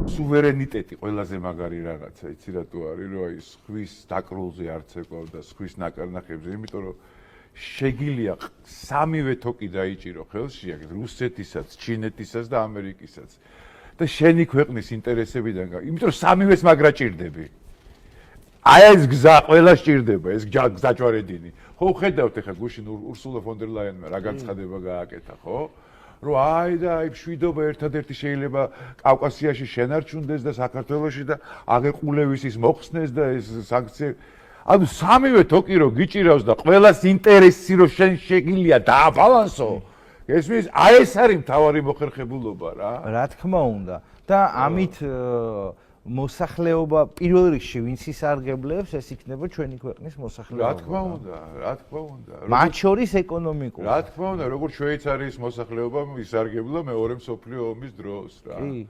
სუვერენიტეტი ყველაზე მაგარი რაღაცა, იცი რატო არის, რომ აი სხვის დაკრულზე არც ეკვალ და სხვის ნაკარნახებზე, იმიტომ რომ შეგილია სამივე თოკი დაიჭირო ხელში, რუსეთისაც, ჩინეთისაც და ამერიკისაც. და შენი ქვეყნის ინტერესებიდან, იმიტომ რომ სამივეს მაგრა ჭირდები. აი ეს გზა ყველა სჭირდება, ეს გზაჯვარედინი. ხო ხედავთ ეხლა გუშინ ურსულა ფონ დერ ლაიენმა რა განცხადება გააკეთა, ხო? რომ აი და აი მშვიდობა ერთადერთი შეიძლება კავკასიაში შენარჩუნდეს და საქართველოში და აღეყულების ის მოხსნეს და ეს სანქციები. ანუ სამივე თოკი რო გიჭირავს და ყველას ინტერესი რო შენ შეგილია დააბალანსო. ესმის აი ეს არის მთავარი მოხერხებულობა რა. რა თქმა უნდა. და ამით მოსახლეობა პირველ რიგში ვინც ისარგებლებს, ეს იქნება ჩვენი ქვეყნის მოსახლეობა. რა თქმა უნდა, რა თქმა უნდა. მათ შორის ეკონომიკურად. რა თქმა უნდა, როგორც შვეიცარიის მოსახლეობა ისარგებლა მეორე მსოფლიო ომის დროს რა. კი.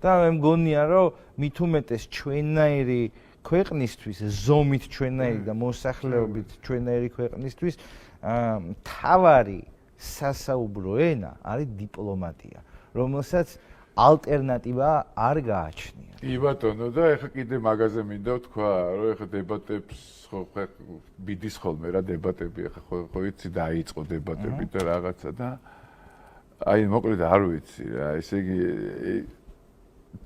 და მე მგონია, რომ მით უმეტეს ჩვენნაირი ქვეყნისთვის, ზომით ჩვენნაირი და მოსახლეობით ჩვენნაირი ქვეყნისთვის მთავარი სასაუბრო ენა არის დიპლომატია, რომელსაც ალტერნატივა არ გააჩნია. კი ბატონო და ეხლა კიდე მაგაზე მინდა ვთქვა, რომ ეხლა დებატებს ხო ბიდის ხოლმე რა დებატები, ეხლა ხო იცი დაიწყო დებატები და რაღაცა და აი მოკლედ არ ვიცი რა, ესე იგი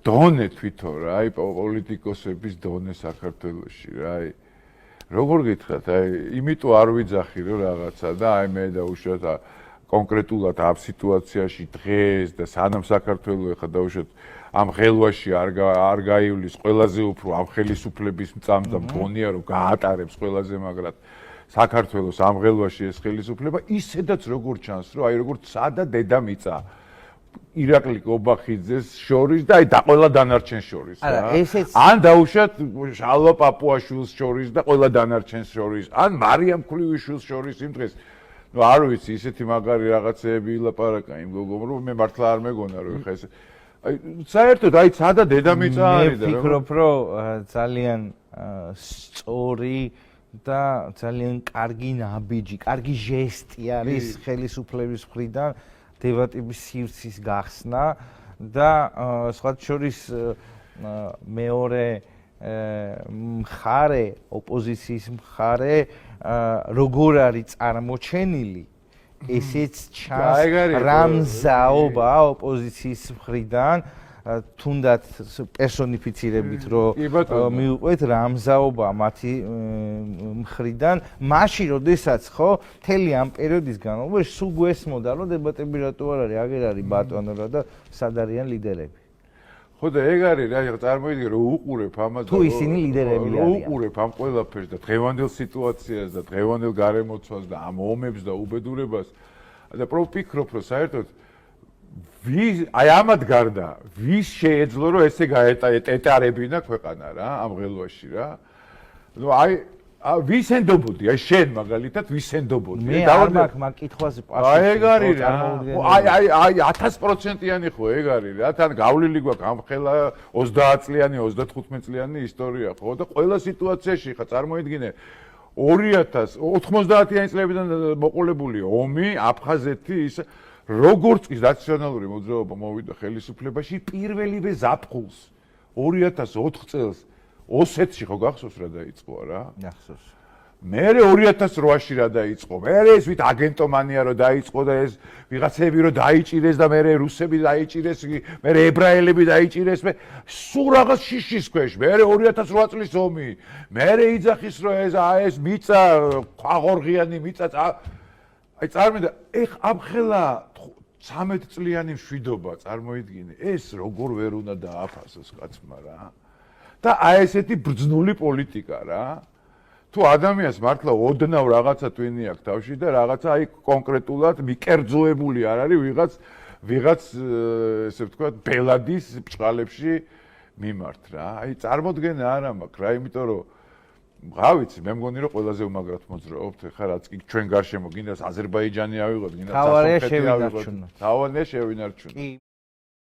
დონე თვითონ რა, აი პოლიტიკოსების დონე საქართველოში რა, აი როგორ გითხრათ, აი იმიტომ არ ვიძახი რომ რაღაცა და აი მე დაუშვათ კონკრეტულად ამ სიტუაციაში დღეს და სანამ საქართველოს ეხა დაუშვათ ამ ხელვაში არ გაივლის ყველაზე უფრო ამ ხელისუფლების მწამდა მგონია რომ გაატარებს ყველაზე მაგრად საქართველოს ამ ხელვაში ეს ხელისუფლება ისედაც როგორ ჩანს რომ აი როგორ სადა დედამიწა ირაკლი კობახიძეს შორის და აი და ყველა დანარჩენს შორის რა. ან დაუშვათ შალვა პაპუაშვილს შორის და ყველა დანარჩენს შორის, ან მარიამ ქლივიშვილს შორის იმ დღეს. ნუ არ ვიცი, ისეთი მაგარი რაღაცეები ილაპარაკა იმ გოგომ, რომ მე მართლა არ მეგონა რომ ხა ეს აი საერთოდ აი სადა დედამიწა არის და მე ვფიქრობ, რომ ძალიან სწორი და ძალიან კარგი ნაბიჯი, კარგი ჟესტი არის ხელისუფლების მხრიდან დებატების სივრცის გახსნა და სხვათა შორის მეორე მხარე, ოპოზიციის მხარე როგორ არის წარმოჩენილი, ესეც ჩანს რამზაობა ოპოზიციის მხრიდან, თუნდაც პერსონიფიცირებით რომ მივყვეთ რამზაობა მათი მხრიდან, მაშინ როდესაც ხო მთელი ამ პერიოდის განმავლობაში სულ გვესმოდა რომ დებატები რატო არ არის, აგერ არის ბატონო რა და სად არიან ლიდერები. ხო და ეგ არის რა, წარმოიდგინე რომ უყურებ ამას თუ ისინი ლიდერები არიან. უყურებ ამ ყველაფერს და დღევანდელ სიტუაციას და დღევანდელ გარემოცვას და ამ ომებს და უბედურებას და ვფიქრობ რომ საერთოდ აი ამად გარდა ვის შეეძლო რომ ესე გაეტარებინა ქვეყანა რა ამ ღელვაში რა. ნუ აი ვის ენდობოდი, აი შენ მაგალითად ვის ენდობოდი? მე არ მაქვს მაგ კითხვაზე პასუხი. აი ეგ არის რა. აი 1000%-იანი ხო ეგ არის რა. თან გავლილი გვაქვს ამ ხელა 30 წლიანი, 35 წლიანი ისტორია ხო და ყველა სიტუაციაში ხა წარმოიდგინე 90-90-იანი წლებიდან მოყოლებული ომი, აფხაზეთი ის როგორც ის ნაციონალური მოძრაობა მოვიდა ხელისუფლებაში პირველივე ზაფხულს 2004 წელს ოსეთში ხო გახსოვს რა დაიწყო რა? გახსოვს. მერე 2008-ში რა დაიწყო? მერე ეს ვით აგენტომანია რო დაიწყო და ეს ვიღაცები რო დაიჭირეს და მერე რუსები დაიჭირეს, მერე ებრაელები დაიჭირეს, მე სულ რაღაც შიშის ქვეშ. მერე 2008 წლის ომი. მერე იძახის რომ ეს მიწა ქვაღორღიანი მიწა აი წარმოვიდგინე, ეხ ამ ხელა 13 წლიანი მშვიდობა წარმოიდგინე, ეს როგორ ვერ უნდა დააფასოს კაცმა რა. და აი ესეთი ბრძნული პოლიტიკა რა. თუ ადამიანს მართლა ოდნავ რაღაცა twin-ი აქვს თავში და რაღაცა აი კონკრეტულად მიკერძოებული არ არის ვიღაც ესე ვთქვათ ბელადის ბჭყალებში მიმართ რა. აი წარმოდგენა არა მაქვს რა, იმიტომ რომ რა ვიცი, მე მგონი რომ ყველაზე უმაგრად მოძრაობთ, ხა რაც კი ჩვენ გარშემო გინდას აზერბაიჯანი ავიღოთ, გინდას თავარია შევინარჩუნოთ. თავარია შევინარჩუნოთ.